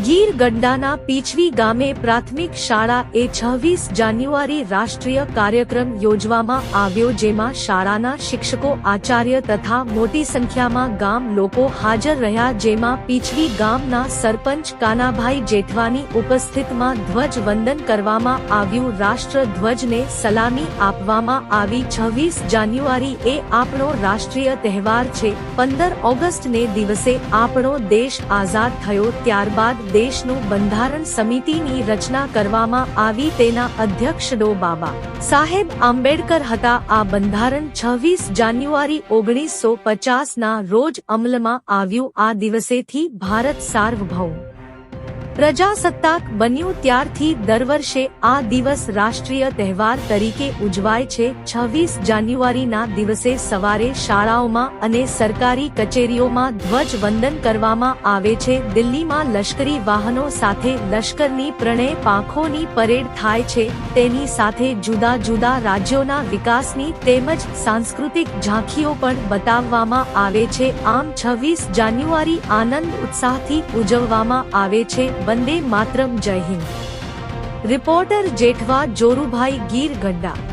ગીર ગઢડાના પીછવી ગામે પ્રાથમિક શાળાએ 26 જાન્યુઆરી રાષ્ટ્રીય કાર્યક્રમ યોજવામાં આવ્યો, જેમાં શાળાના શિક્ષકો, આચાર્ય તથા મોટી સંખ્યામાં ગામ લોકો હાજર રહ્યા, જેમાં પીછવી ગામના સરપંચ કાનાભાઈ જેઠવાની ઉપસ્થિતિમાં ધ્વજવંદન કરવામાં આવ્યું. રાષ્ટ્રધ્વજને સલામી આપવામાં આવી. 26 જાન્યુઆરી એ આપણો રાષ્ટ્રીય તહેવાર છે. 15 ઓગસ્ટને દિવસે આપણો દેશ આઝાદ થયો. ત્યારબાદ દેશનું બંધારણ સમિતિની રચના કરવામાં આવી. તેના અધ્યક્ષ ડો. બાબા સાહેબ આંબેડકર હતા. આ બંધારણ 26 જાન્યુઆરી 1950ના રોજ અમલમાં આવ્યું. આ દિવસેથી ભારત સાર્વભૌમ પ્રજાસત્તાક બન્યું. ત્યારથી દર વર્ષે આ દિવસ રાષ્ટ્રીય તહેવાર તરીકે ઉજવાય છે. 26 જાન્યુઆરીના દિવસે સવારે શાળાઓમાં અને સરકારી કચેરીઓમાં ધ્વજવંદન કરવામાં આવે છે. દિલ્હીમાં લશ્કરી વાહનો સાથે લશ્કરની ત્રણેય પાંખોની પરેડ થાય છે. તેની સાથે જુદા જુદા રાજ્યોના વિકાસની તેમજ સાંસ્કૃતિક ઝાંખીઓ પણ બતાવવામાં આવે છે. આમ 26 જાન્યુઆરી આનંદ ઉત્સાહથી ઉજવવામાં આવે છે. વંદે માતરમ. જય હિન્દ. રિપોર્ટર જેઠવા જોરુભાઈ, ગીર ગઢડા.